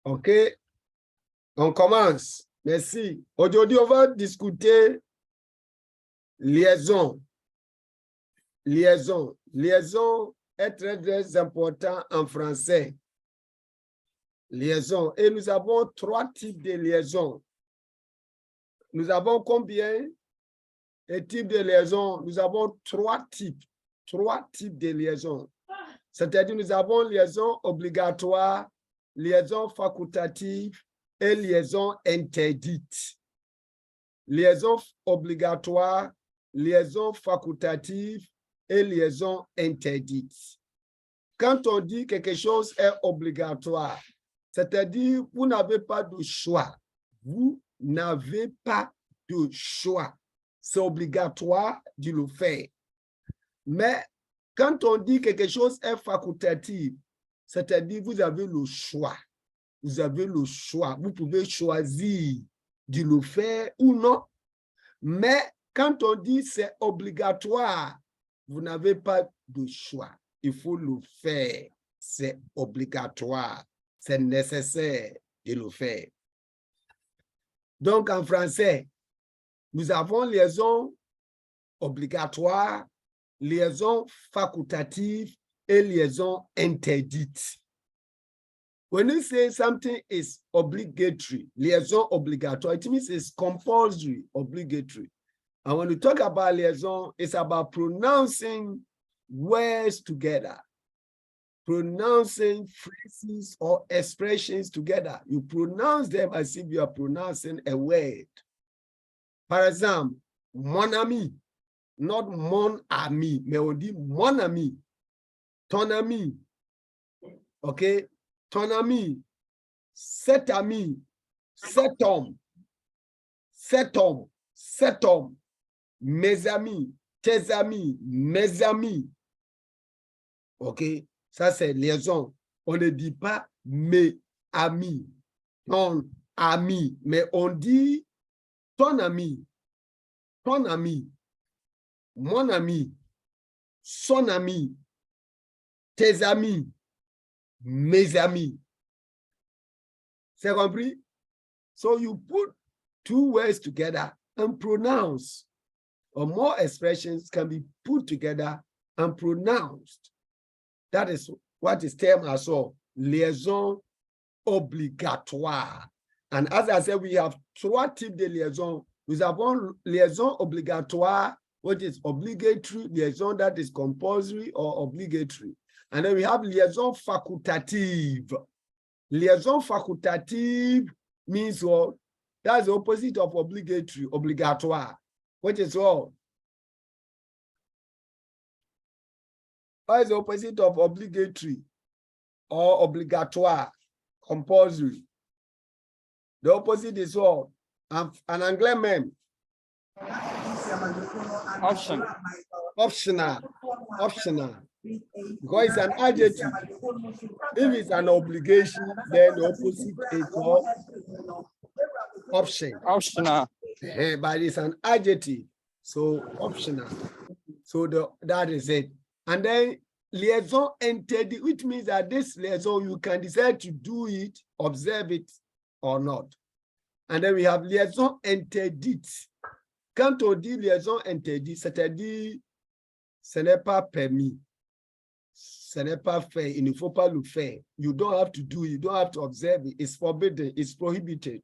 OK, on commence. Merci. Aujourd'hui, on va discuter liaison. Liaison. Liaison est très, très important en français. Liaison. Et nous avons 3 types de liaisons. Nous avons combien de types de liaisons? Nous avons 3 types. 3 types de liaisons. C'est-à-dire, nous avons liaison obligatoire, liaison facultative et liaison interdite. Liaison obligatoire, liaison facultative et liaison interdite. Quand on dit quelque chose est obligatoire, c'est-à-dire vous n'avez pas de choix. Vous n'avez pas de choix. C'est obligatoire de le faire. Mais quand on dit quelque chose est facultatif, c'est-à-dire vous avez le choix. Vous avez le choix. Vous pouvez choisir de le faire ou non. Mais quand on dit c'est obligatoire, vous n'avez pas de choix. Il faut le faire. C'est obligatoire. C'est nécessaire de le faire. Donc, en français, nous avons liaison obligatoire, liaison facultative et liaison interdite. When you say something is obligatory, liaison obligatoire, it means it's compulsory, obligatory. And when we talk about liaison, it's about pronouncing words together, pronouncing phrases or expressions together. You pronounce them as if you are pronouncing a word. Par exemple, mon ami, not mon ami, mais on dit mon ami, ton ami, okay? Ton ami, cet homme, cet homme, mes amis, tes amis, mes amis. OK? Ça, c'est liaison. On ne dit pas mes amis, ton ami, mais on dit ton ami, mon ami, son ami, tes amis, mes amis. C'est compris? So you put 2 words together and pronounce, or more expressions can be put together and pronounced. That is what is termed as liaison obligatoire. And as I said, we have 3 types de liaison. Nous avons liaison obligatoire, which is obligatory, liaison that is compulsory or obligatory. And then we have liaison facultative. Liaison facultative means what? That's the opposite of obligatory, obligatoire, which is what? What is the opposite of obligatory or obligatoire, compulsory? The opposite is what? En anglais même. Optional. Because it's an adjective. If it's an obligation, then the opposite is what? Optional. But it's an adjective, so optional. So that is it. And then liaison interdite, which means that this liaison, you can decide to do it, observe it, or not. And then we have liaison interdite. Quand on dit liaison interdite, c'est-à-dire ce n'est pas permis, ce n'est pas fait, il ne faut pas le faire. You don't have to do it, you don't have to observe it. It's forbidden, it's prohibited.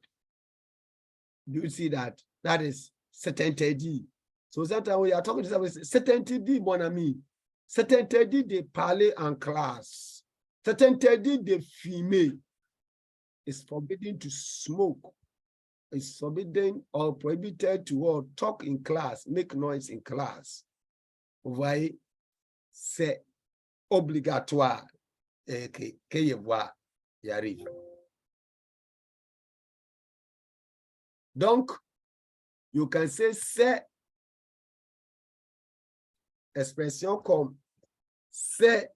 Do you see that? That is, c'est interdit. So sometimes we are talking to someone, c'est interdit, mon ami. C'est interdit de parler en classe. C'est interdit de fumer. It's forbidden to smoke. It's forbidden or prohibited to talk in class, make noise in class. Vous voyez, c'est obligatoire que je vois y arrive. Donc, you can say c'est expression comme c'est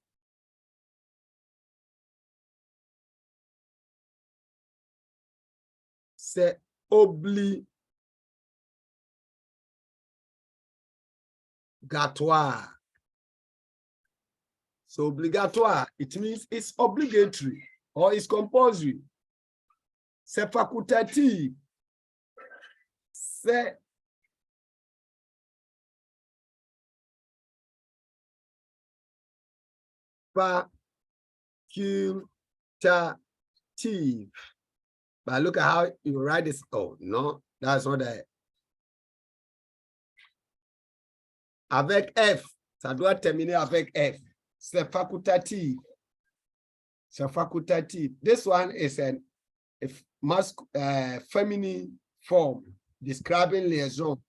obligatoire. So obligatoire, it means it's obligatory or it's compulsory. C'est facultatif. C'est facultatif. But look at how you write this. Oh, no, that's not that. Avec F, ça doit terminer avec F. C'est facultatif. C'est facultatif. This one is a feminine form describing liaison,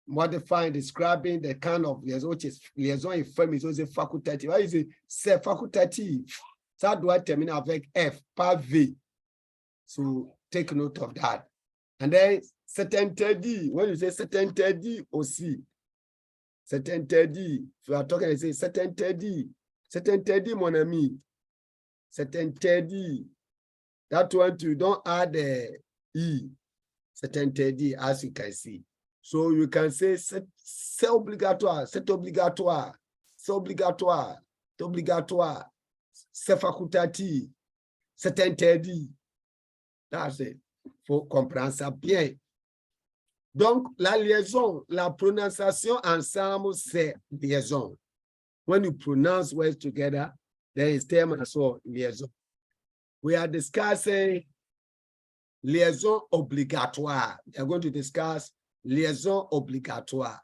modifying, describing the kind of liaison, which is liaison in feminine, so c'est facultatif. Why is it? C'est facultatif. Ça doit terminer avec F, pas V. So take note of that. And then c'est interdit. When you say c'est interdit aussi, c'est interdit. If you are talking, you say c'est interdit. C'est interdit, mon ami. C'est interdit. That one too, don't add the E. C'est interdit, as you can see. So you can say c'est obligatoire, c'est obligatoire, c'est obligatoire, c'est obligatoire, c'est facultatif, c'est interdit. That's it. Faut comprendre ça bien. Donc, la liaison, la prononciation ensemble, c'est liaison. When you pronounce words together, there is term as well, liaison. We are discussing liaison obligatoire. We are going to discuss liaison obligatoire.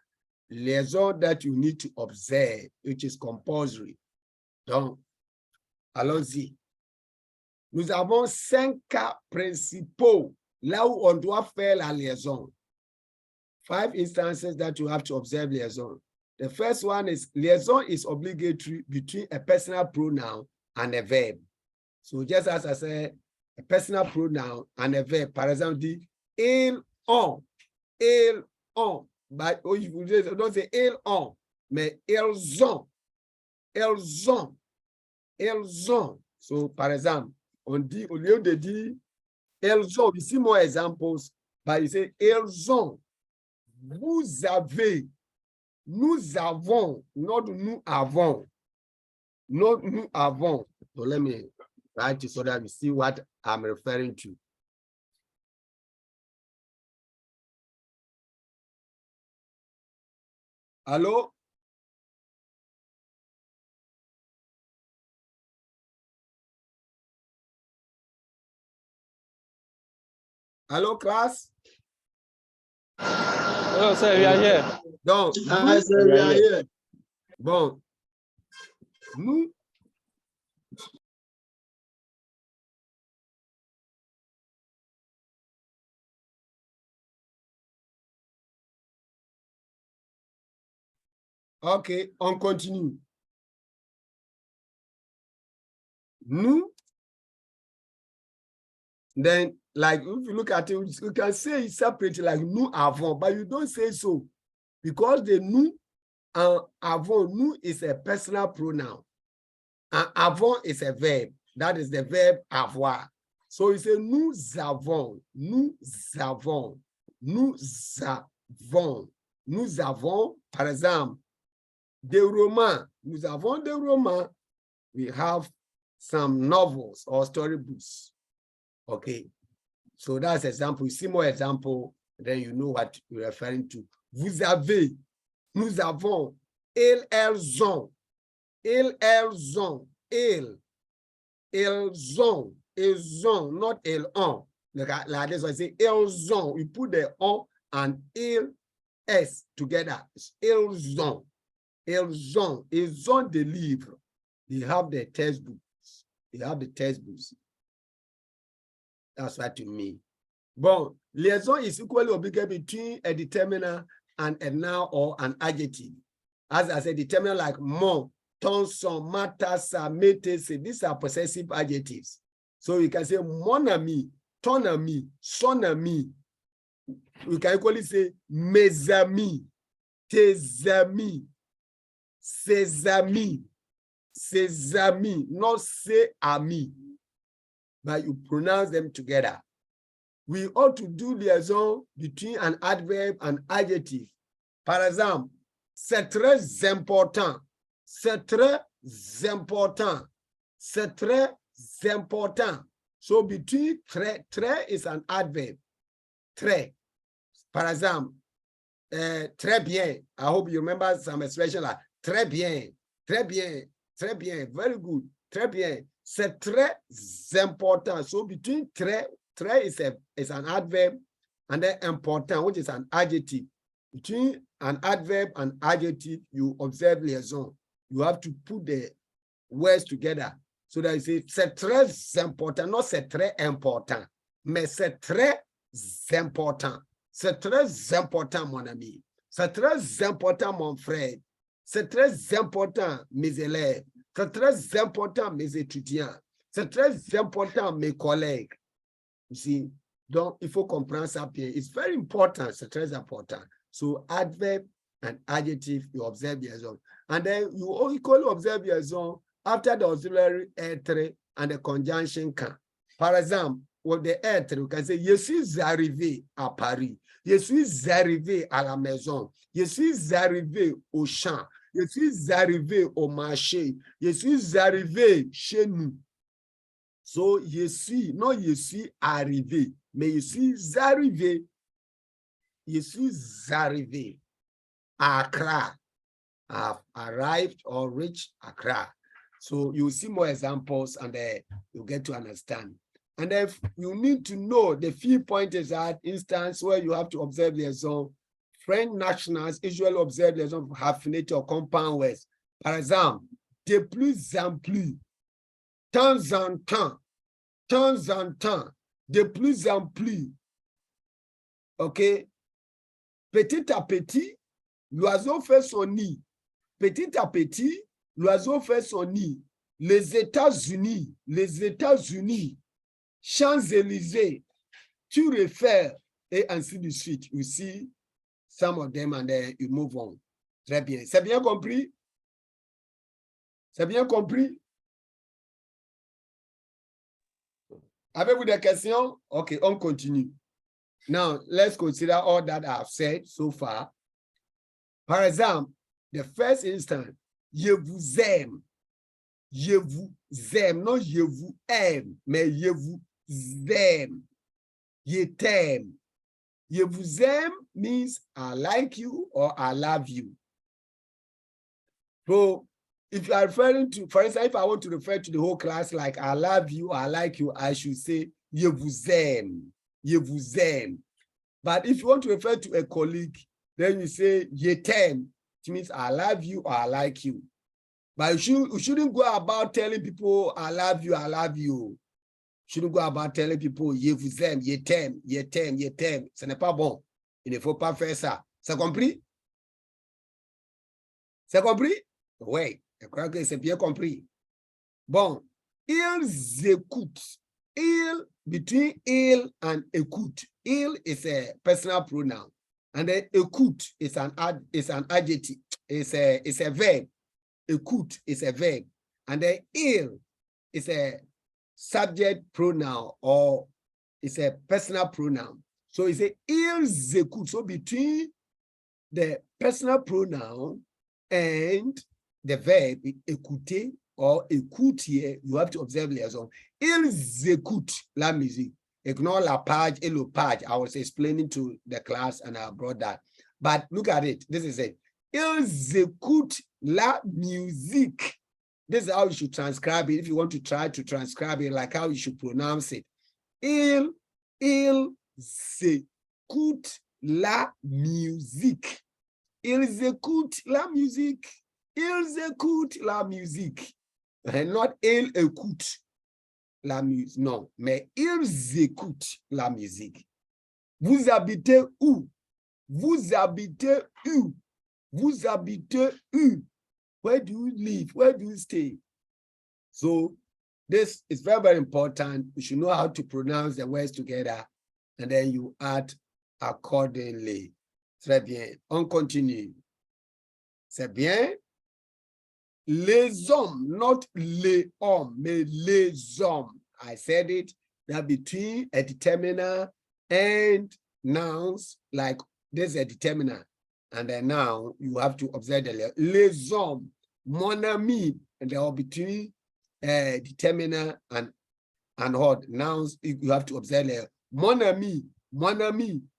Liaison that you need to observe, which is compulsory. Donc, allons-y. Nous avons 5 cas principaux là où on doit faire la liaison. 5 instances that you have to observe liaison. The first one is liaison is obligatory between a personal pronoun and a verb. So just as I said, a personal pronoun and a verb. Par exemple, dit il on. But you don't say il on, mais ils ont. So par exemple, on dit, au lieu de dire elles ont, ici more examples, but you say elles ont, vous avez, nous avons, not nous avons, not nous avons. So let me write it so that we see what I'm referring to. Hello? Allô, classe? Hello, sir, we are here. Donc, bon, nous, OK, on continue. Nous, then, like, if you look at it, you can say it separately, like nous avons, but you don't say so. Because the nous and avons, nous is a personal pronoun. And avons is a verb. That is the verb avoir. So you say nous avons, par exemple, des romans. Nous avons des romans. We have some novels or storybooks. Okay. So that's example. You see more example, then you know what you're referring to. Vous avez, nous avons, elles ont, not elles ont. Like this, I say elles ont. We put the on and s together. It's elles ont des livres. They have the textbooks. That's what you mean. Bon, liaison is equally obligatory between a determiner and a noun or an adjective. As I said, determiner like mon, ton, son, matassa, metese, these are possessive adjectives. So you can say mon ami, ton ami, son ami. We can equally say mes amis, tes amis, ses amis, not ses amis. But you pronounce them together. We ought to do liaison between an adverb and adjective. Par exemple, c'est très important. C'est très important. C'est très important. So between très is an adverb. Très. Par exemple, très bien. I hope you remember some expression like très bien, très bien, très bien, very good, très bien. C'est très important. So between très is an adverb, and then important, which is an adjective. Between an adverb and adjective, you observe liaison. You have to put the words together. So that you say, c'est très important, not c'est très important, mais c'est très important. C'est très important, mon ami. C'est très important, mon frère. C'est très important, mes élèves. C'est très important, mes étudiants. C'est très important, mes collègues. You see, donc il faut comprendre ça bien. It's very important, c'est très important. So adverb and adjective, you observe liaison. And then you equally observe liaison after the auxiliary être and the conjunction can. Par exemple, with the être, you can say, je suis arrivé à Paris. Je suis arrivé à la maison. Je suis arrivé au champ. Je suis arrivé au marché. Je suis arrivé chez nous. So, je suis, non, je suis arrivé, mais je suis arrivé. Je suis arrivé à Accra. I've arrived or reached Accra. So you see more examples and you get to understand. And if you need to know the few pointers at instance where you have to observe liaison, French nationals usually observe liaison for hyphenated or compound words. Par exemple, de plus en plus, temps en temps, de plus en plus. OK? Petit à petit, l'oiseau fait son nid. Petit à petit, l'oiseau fait son nid. Les États-Unis, Champs-Élysées, tu réfères, et ainsi de suite. You see some of them and then you move on. Très bien. C'est bien compris? C'est bien compris? Avez-vous des questions? OK, on continue. Now, let's consider all that I've said so far. Par exemple, the first instance, je vous aime. Je vous aime, non je vous aime, mais je vous aime. Je t'aime. Je vous aime means I like you or I love you. So if you are referring to, for instance, if I want to refer to the whole class like I love you, I like you, I should say je vous aime. Je vous aime. But if you want to refer to a colleague, then you say je t'aime. It means I love you or I like you. But you shouldn't go about telling people, I love you, I love you. You shouldn't go about telling people, je vous aime, je t'aime, je t'aime, je t'aime. Ce n'est pas bon. Il ne faut pas faire ça. C'est compris? C'est compris? Oui, je crois que c'est bien compris. Bon, ils écoutent. Il, between il and écoute. Il is a personal pronoun. And then écoute is an adjective. It's a verb. Écoute is a verb, and then il is a subject pronoun or it's a personal pronoun. So it's a ils écoutent. So between the personal pronoun and the verb écouter or écoutier, you have to observe liaison. Ils écoutent la musique. Ignore la page et le page. I was explaining to the class and I brought that. But look at it. This is it. Ils écoutent la musique. This is how you should transcribe it if you want to try to transcribe it, like how you should pronounce it. Ils écoutent la musique. Ils écoutent la musique. Ils écoutent la musique. And not ils écoutent la musique. Non, mais ils écoutent la musique. Vous habitez où? Vous habitez où? Vous habitez où? Where do you live? Where do you stay? So this is very, very important. You should know how to pronounce the words together and then you add accordingly. Très bien. On continue. C'est bien. Les hommes, not les hommes, mais les hommes. I said it. That between a determiner and nouns, like there's a determiner. And then now you have to observe the les hommes, mon ami, and they are between determiner and and what? Nouns, you have to observe mon ami,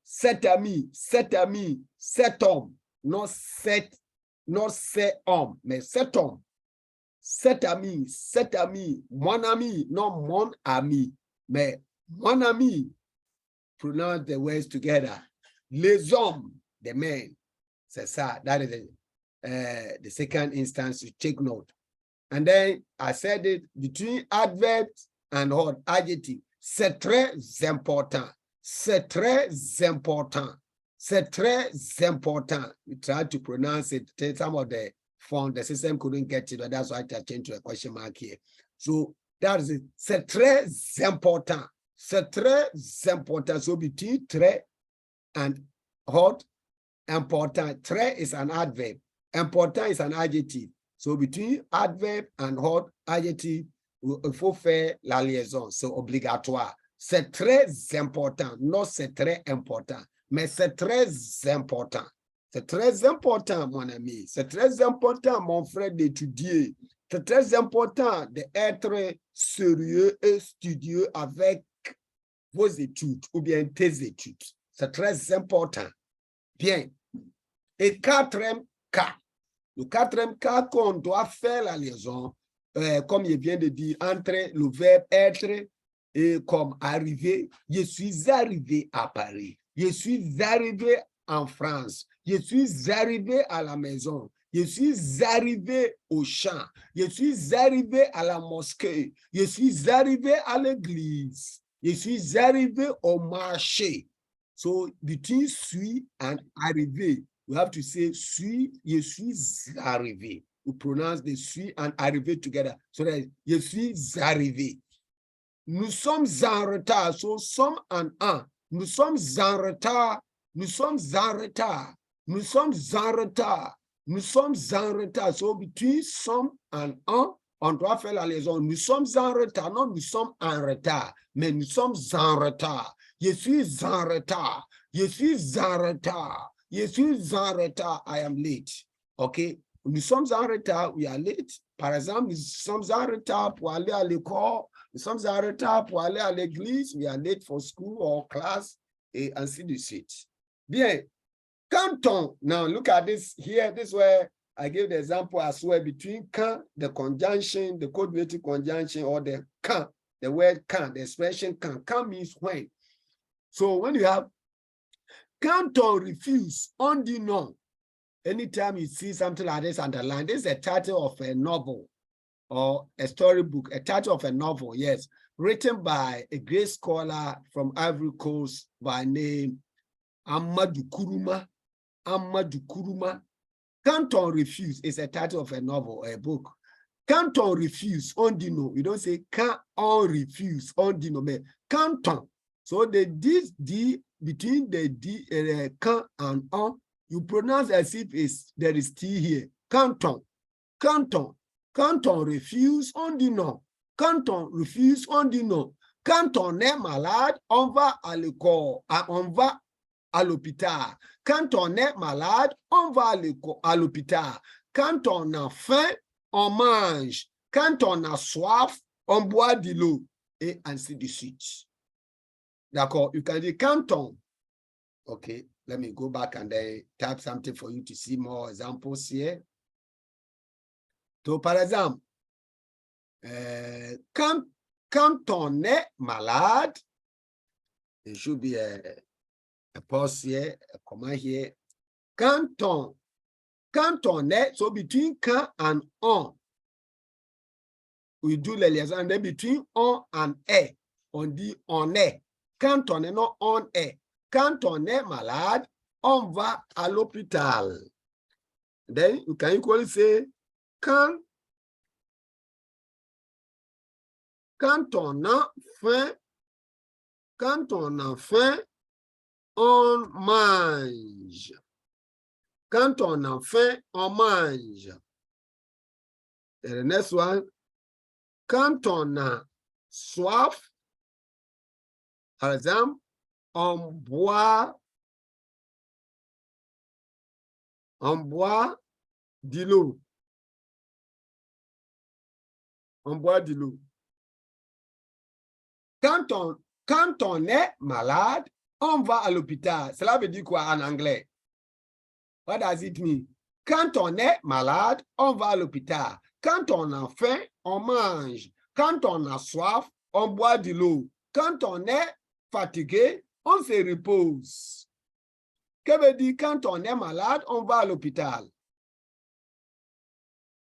cet ami, cet homme, not c'est homme, mais cet homme. Cet ami, mon ami, not mon ami, mais mon ami. Pronounce the words together. Les hommes, the men. C'est ça. That is the second instance to take note. And then I said it between adverbs and what? Adjective. C'est très important. C'est très important. C'est très important. We tried to pronounce it. Some of the font, the system couldn't get it, but that's why I changed to a question mark here. So that is it. C'est très important. C'est très important. So between très and what? Important. Très is an adverb. Important is an adjective. So between adverb and what? Adjective, il faut faire la liaison. C'est obligatoire. C'est très important. Non, c'est très important. Mais c'est très important. C'est très important, mon ami. C'est très important, mon frère, d'étudier. C'est très important d'être sérieux et studieux avec vos études ou bien tes études. C'est très important. Bien. Et quatrième cas. Le quatrième cas qu'on doit faire la liaison, comme je viens de dire, entre le verbe être et comme arriver. Je suis arrivé à Paris. Je suis arrivé en France. Je suis arrivé à la maison. Je suis arrivé au champ. Je suis arrivé à la mosquée. Je suis arrivé à l'église. Je suis arrivé au marché. So between suis and arrivé, we have to say suis, je suis arrivé. We pronounce the suis and arrivé together. So that je suis arrivé. Nous sommes en retard. So some and un. Nous sommes en retard. Nous sommes en retard. Nous sommes en retard. Nous sommes en retard. So between some and un, on doit faire la liaison. Nous sommes en retard. Non, nous sommes en retard. Mais nous sommes en retard. Je suis en retard. Je suis en retard. Je suis en retard. I am late. OK? Nous sommes en retard. We are late. Par exemple, nous sommes en retard pour aller à l'école. Nous sommes en retard pour aller à l'église. We are late for school or class. Et ainsi de suite. Bien. Quand on, now look at this here. This is where I give the example as well between quand, the conjunction, the coordinating conjunction, or the quand, the word quand, the expression quand. Quand means when. So when you have quand on refuse, on dit non. Anytime you see something like this underlined, this is a title of a novel or a storybook, a title of a novel, yes, written by a great scholar from Ivory Coast by name Amadou Kourouma. Amadou Kourouma. Quand on refuse is a title of a novel or a book. Quand on refuse, on dit non. You don't say quand on refuse, on dit non, mais quand on. So the this D between the D quand and on, you pronounce as if there is T here. Quand on. Quand on. Quand on refuse, on dit non. Quand on refuse, on dit non. Quand on est malade, on va à l'école, on va à l'hôpital. Quand on est malade, on va à l'hôpital. Quand on a faim, on mange. Quand on a soif, on boit de l'eau. Et ainsi de suite. D'accord? You can say quand on. Okay, let me go back and then type something for you to see more examples here. So, par exemple, quand on est malade, it should be a pause here, a comma here. Quand on est, so between quand and on, we do the liaison, and then between on and est, on dit on est. Quand on est, non, on est. Quand on est malade, on va à l'hôpital. Then you can equally say, quand on a faim, on mange. Quand on a faim, on mange. And the next one, quand on a soif, par exemple, on boit de l'eau. On boit de l'eau. Quand on est malade, on va à l'hôpital. Cela veut dire quoi en anglais? What does it mean? Quand on est malade, on va à l'hôpital. Quand on a faim, on mange. Quand on a soif, on boit de l'eau. Quand on est fatigué, on se repose. Que veut dire quand on est malade, on va à l'hôpital?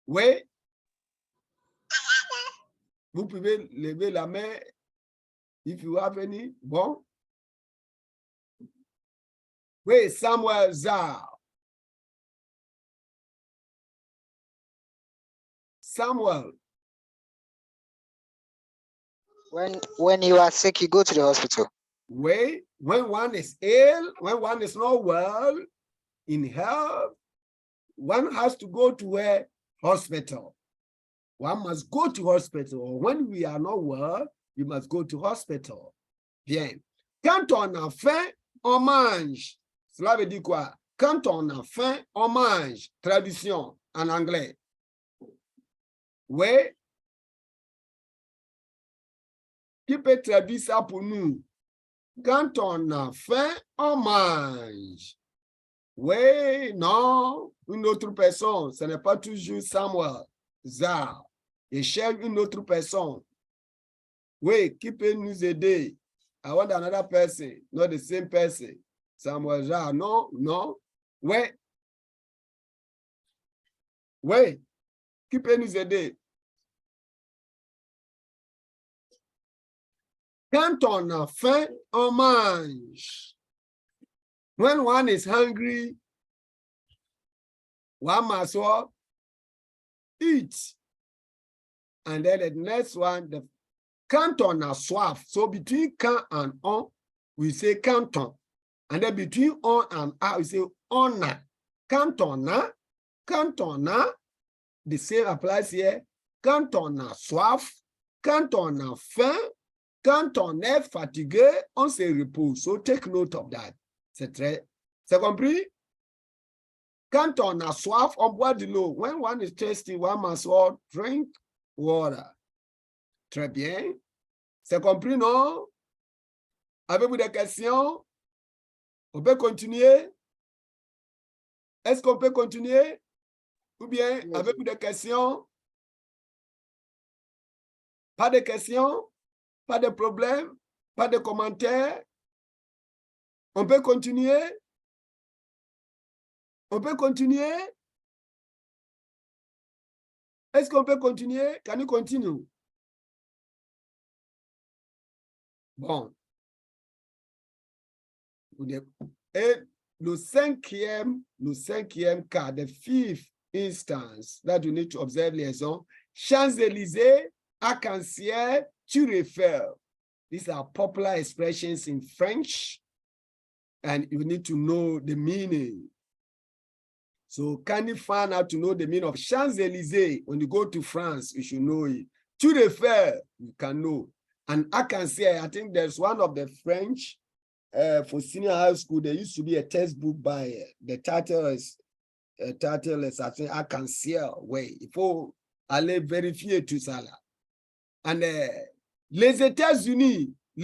Oui. Vous pouvez lever la main if you have any. Bon. Oui, Samuel Zar. Samuel. When you are sick, you go to the hospital. Oui, when one is ill, when one is not well, in health, one has to go to a hospital. One must go to hospital. When we are not well, we must go to hospital. Bien. Quand on a faim, on mange. Cela veut dire quoi? Quand on a faim, on mange. Traduction en anglais. Oui. Qui peut traduire ça pour nous? Quand on a faim, on mange. Oui, non, une autre personne. Ce n'est pas toujours Samuel Zar. Je cherche une autre personne. Oui, qui peut nous aider? I want another person, not the same person. Samuel Zar, non, non. Oui. Oui. Qui peut nous aider? Quand on a faim, on mange. When one is hungry, one must what? Eat. And then the next one, quand on a soif. So between quand and on, we say quand on. And then between on and a, we say on a. Quand on a, the same applies here. Quand on a soif, quand on a faim, quand on est fatigué, on se repose. So take note of that. C'est compris? Quand on a soif, on boit de l'eau. When one is thirsty, one must all drink water. Très bien. C'est compris, non? Avez-vous des questions? On peut continuer? Est-ce qu'on peut continuer? Ou bien, avez-vous des questions? Pas de questions? Pas de problème? Pas de commentaires? On peut continuer? On peut continuer? Est-ce qu'on peut continuer? Can you continue? Bon. Et le cinquième cas, the fifth instance that you need to observe liaison, Champs-Élysées, arc-en-ciel, tu réfères. These are popular expressions in French, and you need to know the meaning. So can you find out to know the meaning of Champs-Élysées? When you go to France, you should know it. Tu réfères, you can know. And arc-en-ciel, I think there's one of the French, for senior high school, there used to be a textbook by the title is I think arc-en-ciel way. Il faut aller vérifier tout ça là. And les États-Unis. Que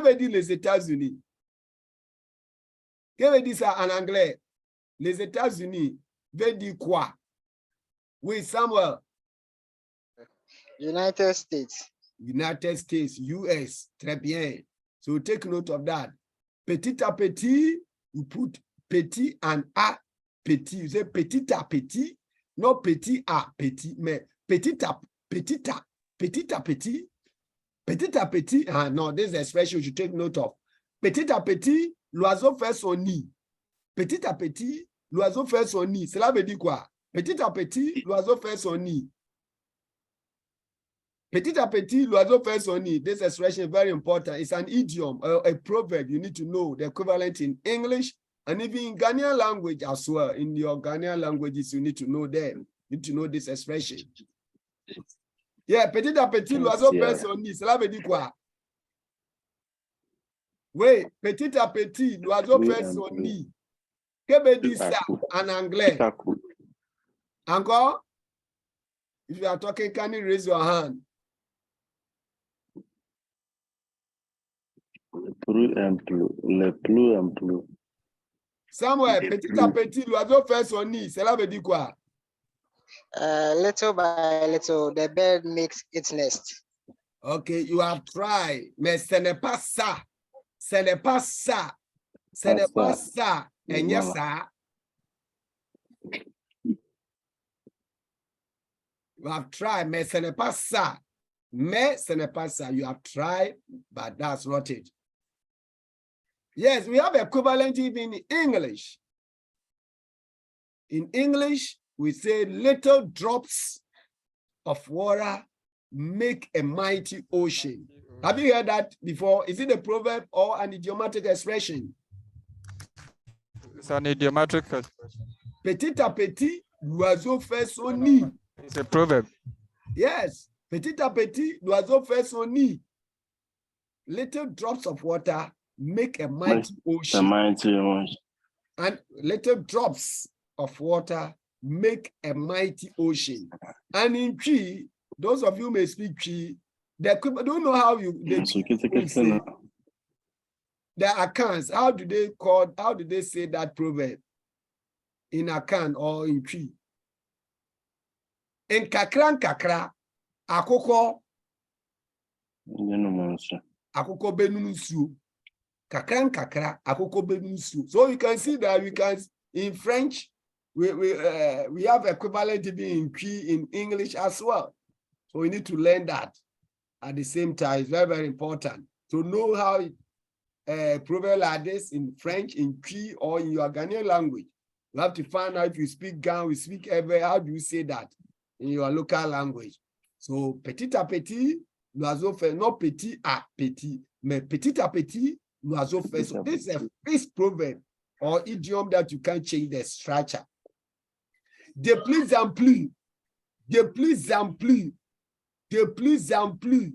veut dire les États-Unis? Que veut dire ça en anglais? Les États-Unis veut dire quoi? Oui, Samuel. United States. United States, US. Très bien. So take note of that. Petit à petit, you put petit and a petit. You say petit à petit, not petit à petit, mais petit à petit. Ah non, this expression you should take note of. Petit à petit, l'oiseau fait son nid. Petit à petit, l'oiseau fait son nid. Cela veut dire quoi? Petit à petit, l'oiseau fait son nid. Petit à petit, l'oiseau fait son nid. This expression is very important. It's an idiom, a proverb. You need to know the equivalent in English and even in Ghanaian language as well. In your Ghanaian languages, you need to know them. You need to know this expression. Yeah, petit à petit, l'oiseau fait son nid. Cela veut dire quoi? Oui, petit à petit, l'oiseau fait son nid. Que veut dire ça en anglais? Encore? If you are talking, can you raise your hand? Le plus and plus. Samuel, petit à petit, l'oiseau fait son nid. Cela veut dire quoi? Little by little, the bird makes its nest. Okay, you have tried, mais ce n'est pas ça. Ce n'est pas ça. Ce n'est pas ça. Et yes, ça. You have tried, mais ce n'est pas ça. Mais ce n'est pas ça. You have tried, but that's not it. Yes, we have equivalent even in English. In English, we say little drops of water make a mighty ocean. Have you heard that before? Is it a proverb or an idiomatic expression? It's an idiomatic expression. Petit à petit, l'oiseau fait son nid. It's a proverb. Yes, petit à petit, l'oiseau fait son nid. Little drops of water make a mighty ocean. And little drops of water make a mighty ocean. And in Cree, those of you who may speak Cree, don't know how the accounts, how do they say that proverb in account or in Cree? In kakra, akoko benunusu. Kakra, akoko benunusu. So you can see that in French, we have equivalent even in Cree in English as well. So we need to learn that at the same time. It's very, very important to know how proverb like this in French, in Cree, or in your Ghanaian language. You have to find out if you speak Gan, we speak ever, how do you say that in your local language? So petit à petit, l'oiseau fait, not petit à petit, mais petit à petit, l'oiseau fait. So this is a fixed proverb or idiom that you can't change the structure. De plus en plus, de plus en plus, de plus en plus.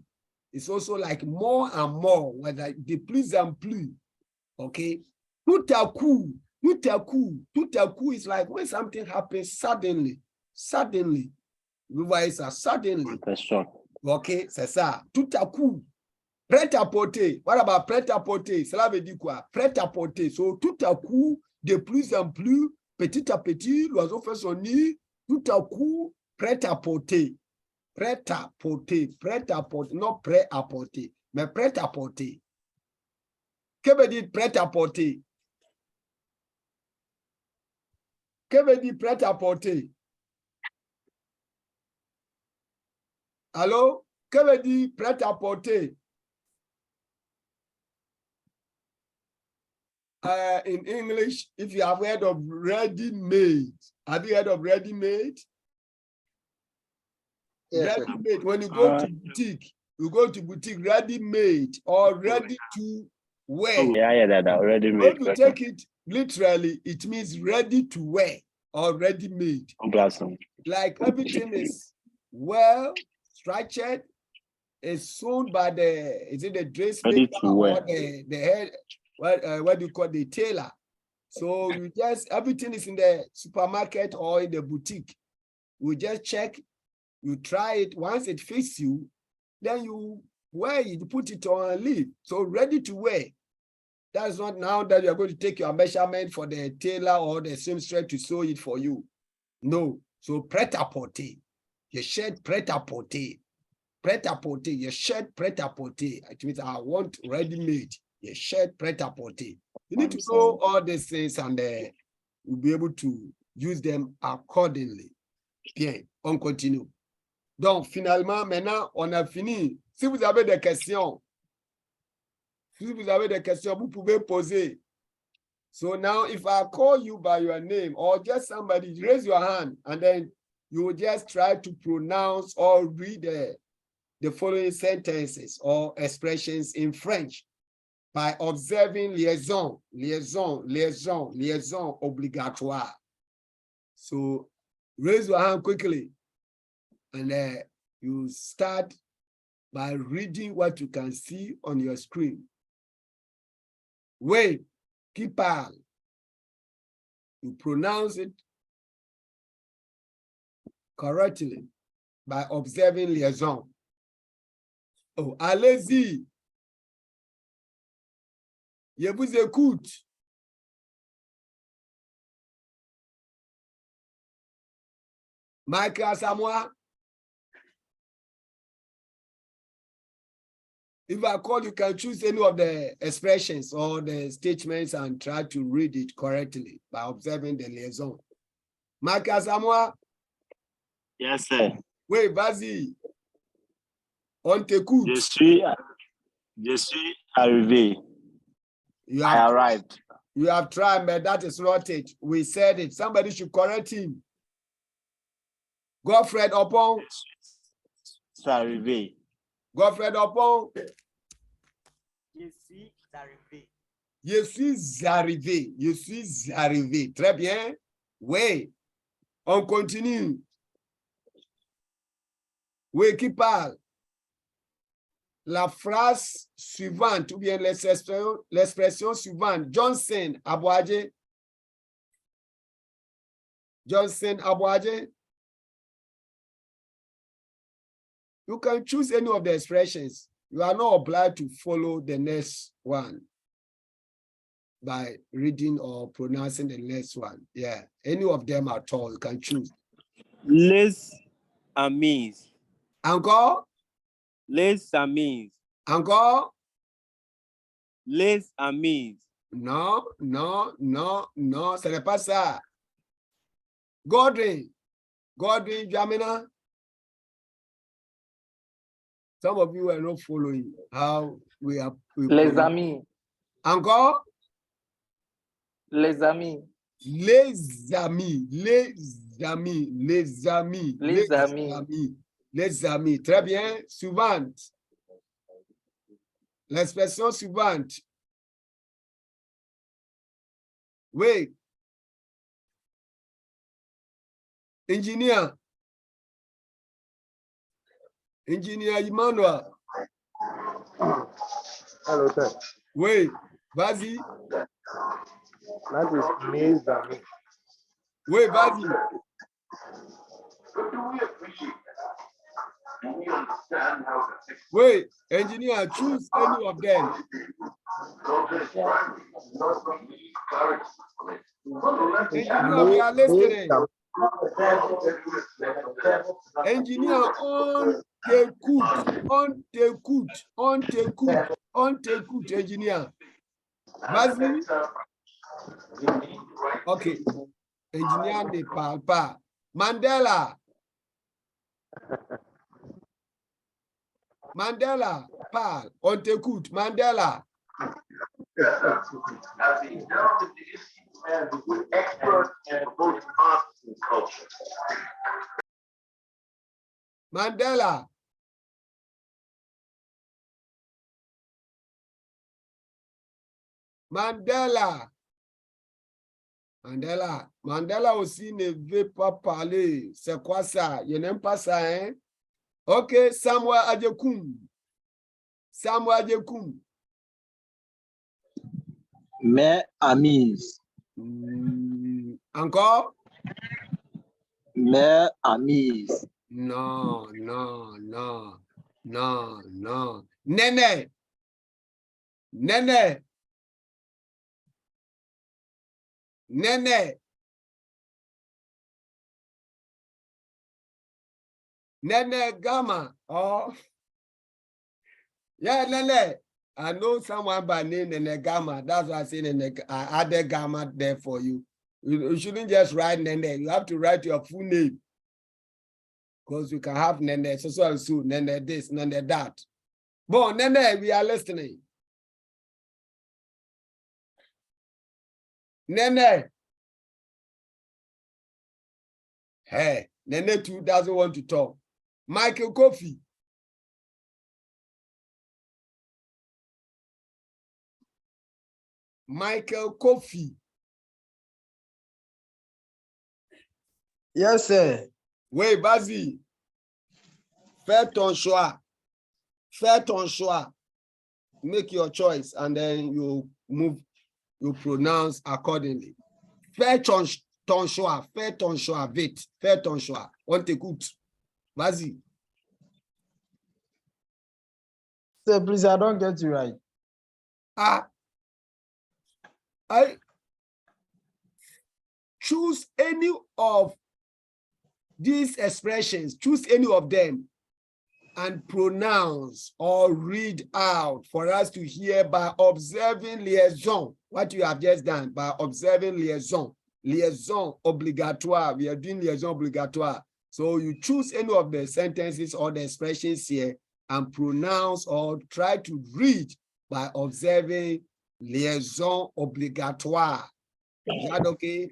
It's also like more and more, whether de plus en plus, okay? Tout à coup, tout à coup, tout à coup is like when something happens suddenly. Vous voyez ça, suddenly. Okay, c'est ça. Tout à coup. Prêt à porter. What about prêt à porter? Cela veut dire quoi? Prêt à porter. So, tout à coup, de plus en plus, petit à petit, l'oiseau fait son nid. Tout à coup, prêt à porter. Prêt à porter. Prêt à porter. Non prêt à porter, mais prêt à porter. Que veut dire prêt à porter? Que veut dire prêt à porter? Allô? Que veut dire prêt à porter? In English, if you have heard of ready-made, have you heard of ready-made? Yes, Ready-made. When you go to boutique, you go to boutique ready-made or ready to wear. Yeah, that ready-made. When you take it literally, it means ready to wear or ready-made. Like everything is well structured, is sold by the dressmaker or the head. What do you call the tailor? So you just, everything is in the supermarket or in the boutique. You just check, you try it. Once it fits you, then you wear it, you put it on and leave. So ready to wear. That's not now that you're going to take your measurement for the tailor or the seamstress to sew it for you. No. So prêt-à-porter. Your shirt prêt-à-porter. Prêt-à-porter. Your shirt prêt-à-porter. It means I want ready-made. Your shirt prêt-à-porter. You need to know all these things and you'll be able to use them accordingly. Bien, on continue. Donc, finalement, maintenant, on a fini. Si vous avez des questions, vous pouvez poser. So now, if I call you by your name or just somebody, raise your hand and then you will just try to pronounce or read the following sentences or expressions in French by observing liaison, liaison, liaison, liaison obligatoire. So raise your hand quickly and you start by reading what you can see on your screen. Oui, qui parle? You pronounce it correctly by observing liaison. Oh, allez-y. Je vous écoute. Mike, grâce à moi. If I call, you can choose any of the expressions or the statements and try to read it correctly by observing the liaison. Mike, grâce à moi. Yes, sir. Oui, vas-y. On t'écoute. Je suis arrivé. You I have, arrived. you have tried, but that is not it. We said it. Somebody should correct him. Godfred Opon. Je suis arrivé. Godfred Opon. Je suis arrivé. Je suis arrivé. Je suis arrivé. Très bien. Oui. On continue. Oui, qui parle? La phrase suivante ou bien l'expression suivante. Johnson Aboadje. Johnson Aboadje. You can choose any of the expressions. You are not obliged to follow the next one by reading or pronouncing the next one. Yeah, any of them at all, you can choose. Les amis. Encore? Les amis. Encore? Les amis. Non, non, non, non, ce n'est pas ça. Godwin, Jamina. Some of you are not following how we are. Les amis. Encore? Les amis. Les amis, les amis, les amis, Les amis. amis, les amis. Très bien. Suivante. L'expression suivante. Oui. Ingénieur. Ingénieur Emmanuel. Hello, sir. Oui. Vas-y. That is mes amis. Oui, vas-y. Oui, engineer, choose any of them. Engineer, we are listening. Engineer, on t'écoute, engineer. Vas-y. Ok. Engineer ne parle pas. Mandela. Mandela, parle. On t'écoute. Mandela. Mandela. Mandela. Mandela. Mandela aussi ne veut pas parler. C'est quoi ça? Il n'aime pas ça, hein? Ok, Samuel Adjekoum. Samuel Adjekoum. Mes amis. Encore? Mes amis. Non, non, non, non, non. Nene. Nene. Nene. Nene Gamma. Oh. Yeah, Nene. I know someone by name Nene Gamma. That's why I say Nene. I added Gamma there for you. You shouldn't just write Nene. You have to write your full name. Because you can have Nene, so, Nene this, Nene that. Bon, Nene, we are listening. Nene. Hey, Nene too doesn't want to talk. Michael Kofi. Michael Kofi. Yes, sir. Oui, vas-y. Fais ton choix. Fais ton choix. Make your choice and then you move, you pronounce accordingly. Fais ton choix. Fais ton choix vite. Fais ton choix. On t'écoute. Vas-y. Sir, please, I don't get you right. Ah. I choose any of these expressions, choose any of them and pronounce or read out for us to hear by observing liaison. What you have just done by observing liaison. Liaison obligatoire. We are doing liaison obligatoire. So you choose any of the sentences or the expressions here and pronounce or try to read by observing liaison obligatoire. Is that okay?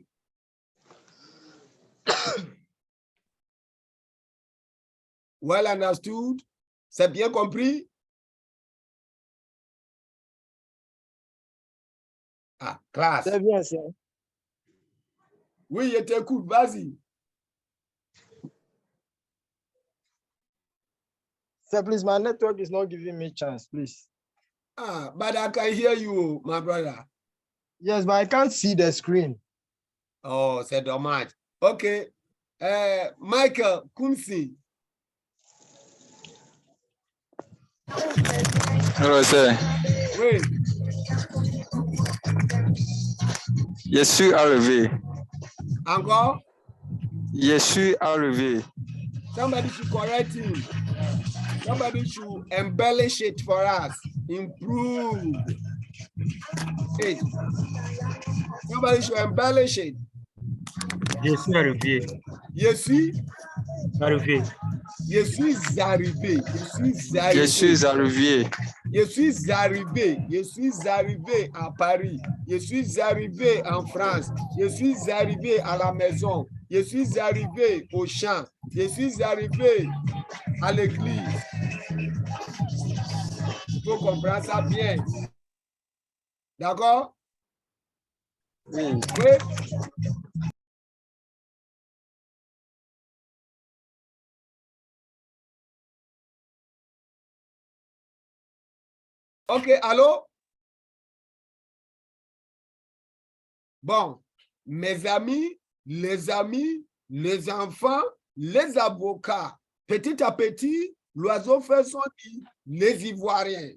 Well understood? C'est bien compris? Ah, classe. C'est bien, sir. Oui, je t'écoute, vas-y. Sir, please, my network is not giving me chance, please. Ah, but I can hear you, my brother. Yes, but I can't see the screen. Oh, c'est dommage. OK. Michael Kumsi. Hello, sir. Oui. Je suis arrivé. Encore? Je suis arrivé. Somebody should correct him. Somebody should embellish it for us. Improve it. Somebody should embellish it. Je suis arrivé. Je suis Arrivé. Je suis arrivé. Je suis arrivé. Je suis arrivé. Je suis arrivé à Paris. Je suis arrivé en France. Je suis arrivé à la maison. Je suis arrivé au champ. Je suis arrivé à l'église. Il faut comprendre ça bien. D'accord? Oui. Oui. OK, allô? Bon, mes amis, les enfants, les avocats. Petit à petit, l'oiseau fait son nid. Les Ivoiriens.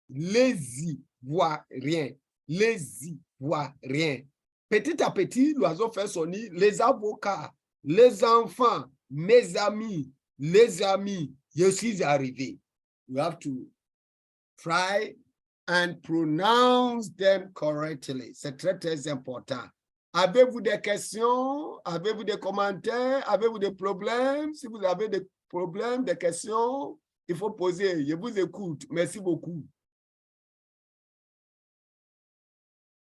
Les Ivoiriens. Les Ivoiriens. Petit à petit, l'oiseau fait son nid. Les avocats, les enfants, mes amis, les amis. Je suis arrivé. You have to try and pronounce them correctly. C'est très, très important. Avez-vous des questions? Avez-vous des commentaires? Avez-vous des problèmes? Si vous avez des problèmes, des questions, il faut poser. Je vous écoute. Merci beaucoup.